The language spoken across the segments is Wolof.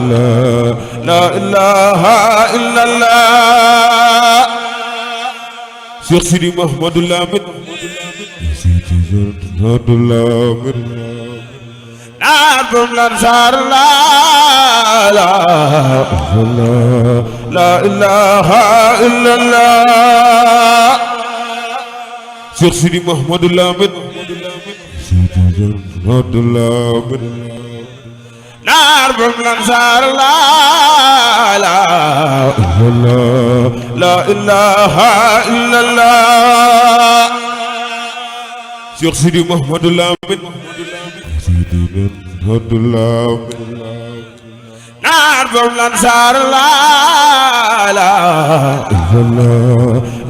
الله لا إله إلا الله شيخ سيدي محمد اللامد سيدي محمد اللامد نعم الأنصار لا إله إلا الله شيخ سيدي محمد اللامد سيدي محمد اللامد نار بالانصار لا اله الا الله شيخ سيدي محمد اللامد سيدي محمد اللامد نار بالانصار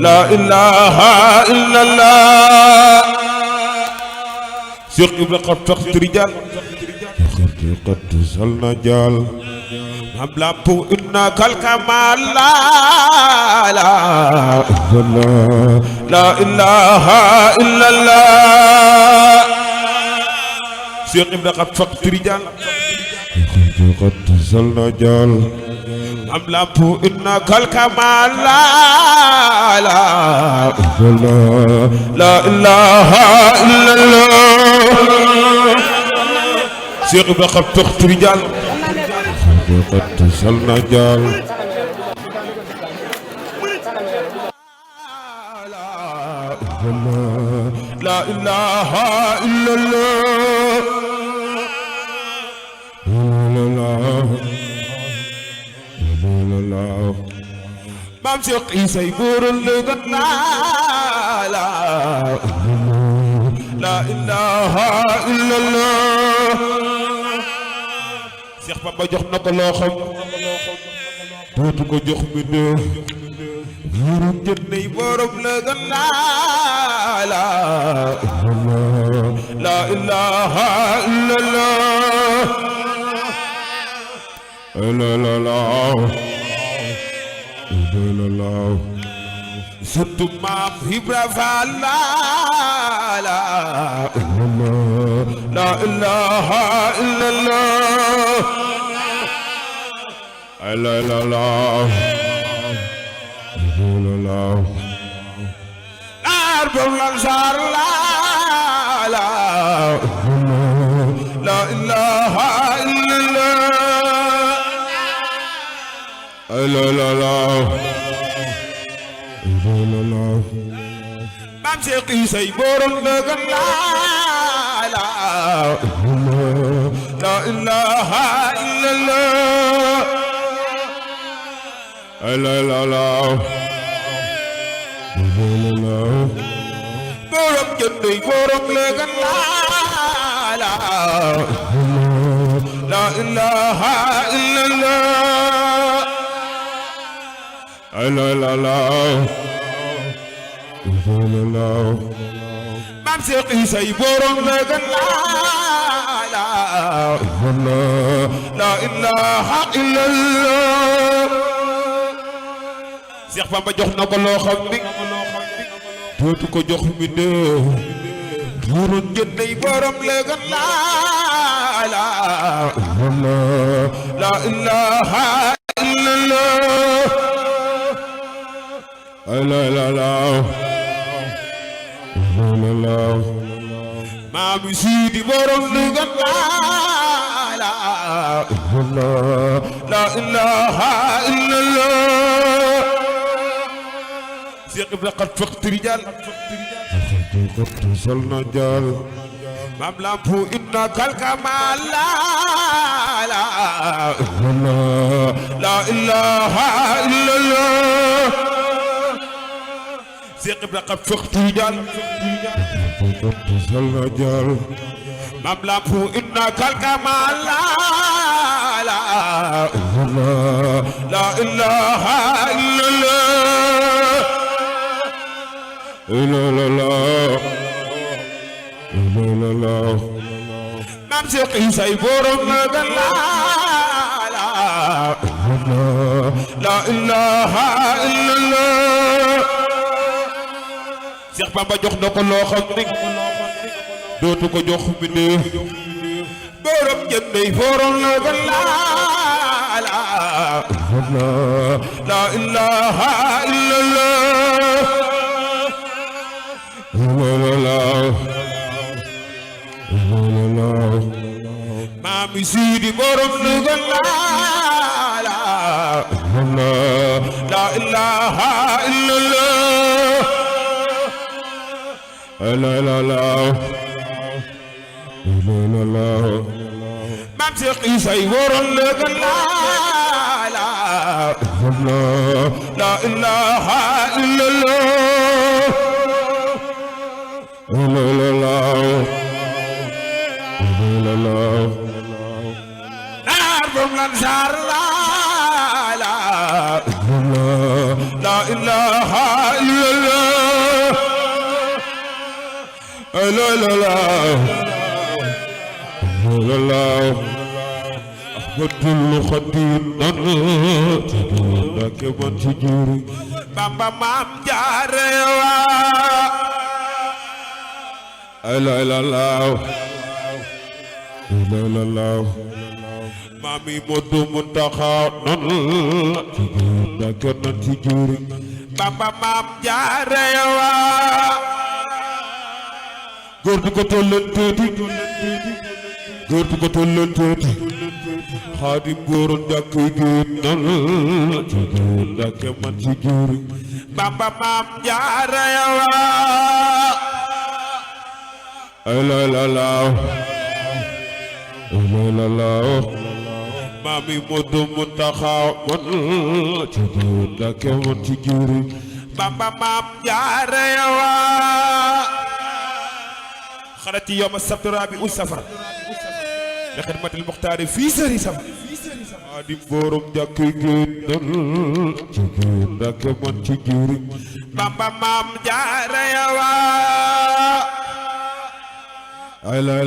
لا اله الا الله شيخ ابن قطق رجال قد وصلنا جال هم لامبو إنك الكمال لا إله إلا الله شيخ ابن قطق رجال قد وصلنا جال هم لامبو إنك الكمال لا إله إلا الله شيخ بقى تخت رجال قد تصلنا جال لا إله إلا الله مام شيخ عيسى يقول لنا لا إله إلا الله Cheikh Bamba jox na ko loo xam dootu ko jox mi de borom jëndey borom la gën la ilaha illallah la surtout maam Ibra Fall la ilaha illallah la arbam lansar la ilaha illallah Mam Cheikh Issa borom dëgg la ilaha illallah borom jëndey borom dëgg la ilaha illallah Mam Cheikh Issa borom dëgg la ilaha illallah Cheikh Bamba jox na ko loo xam ni dootu ko jox mi de borom jëndey borom dëgg la ilaha illallah Maam Sidi borom dëgg la ilaha illallah Cheikh Ibra qad faqt rijal qad salna jal Maam Lampu inna kal kamal la ilaha illallah Cheikh Ibra qad faqt rijal قد وصلنا جال Maam Lampu inna kal kamal la ilaha illallah Maam Cheikh Issa borom dëgg la ilaha illallah Cheikh Bamba jox na ko loo xam ni dootu ko jox mi de borom jëndey borom la gën لا إله إلا الله Mami Sidi borom lugal la ilaha illallah la Mam Cheikh Issa borom lugal la ilaha illallah from Lansar la ilaha illallah la Ahmadul Khadim nak man ci juri Bamba Maam Jaara la Mami Modou Mountakha nak man ci juri Bamba Maam Jaara góor du ko tolloon tuuti góor du ko tolloon tuuti Xaadim góoroon jàkk géet nak man ci juri Bamba Maam Jaara Mami Modou Mountakha nak man ci juri Bamba Maam Jaara خرجت يوم السبت الرابع سفر لخدمة المختار في سري سفر عادي بورم جاكي جدن داك من تجوري بابا مام جارا يوا لا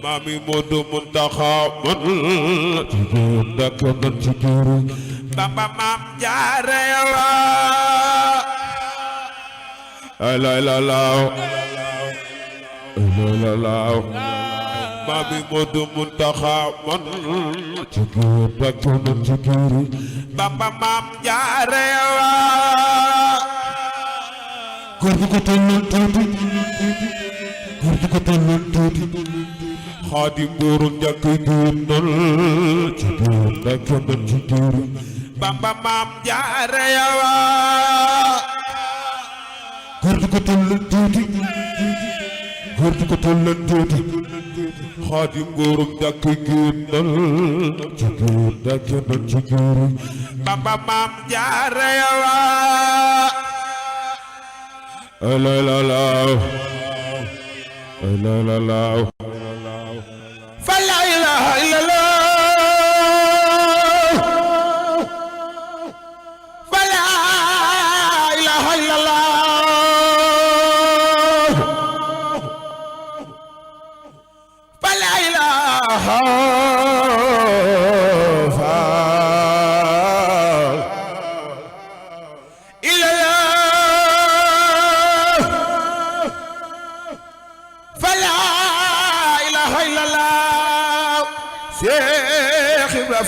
مامي مودو منتخا من داك من تجوري بابا مام جارا يوا Mami Modou Mountakha man jigéen dakk man jigéen Bamba Maam Jaara góor du ko tolloon tuuti góor du ko tolloon tuuti Xaadim góoroon jàkk géen jigéen dakk man jigéen Bamba Maam Jaara góor du ko tolloon tuuti góor du ko tolloon tuuti Xaadim góorum jàkk géen jigéen dakk man jigéen Bamba Maam Jaara fa la ilaha illallah fa la ilaha illallah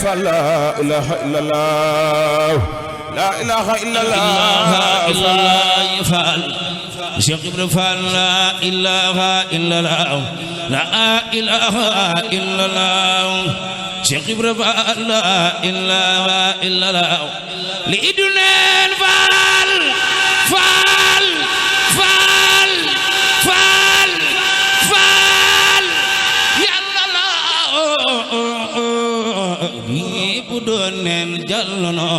فلا إله إلا الله لا إله إلا الله يفعل شيخ إبراهيم فعل لا إله إلا الله لا إله إلا الله شيخ إبراهيم فعل لا إله إلا الله لإدنان فعل فعل فعل فعل فعل يا الله bu doon neen jàllono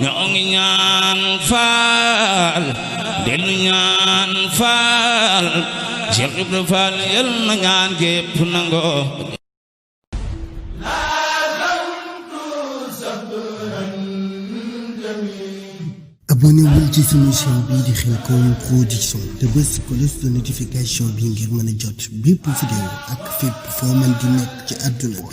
ñoo ngi ñaan faal dellu ñaan faal Cheikh Ibrahima Fall yal na ñaan gépp nangoo abonné wul ci sunu chaîne bii di Khelcom Production te bës cloche de notification bi ngir mën a jot bépp vidéo ak fépp foo mën di nekk ci àdduna bi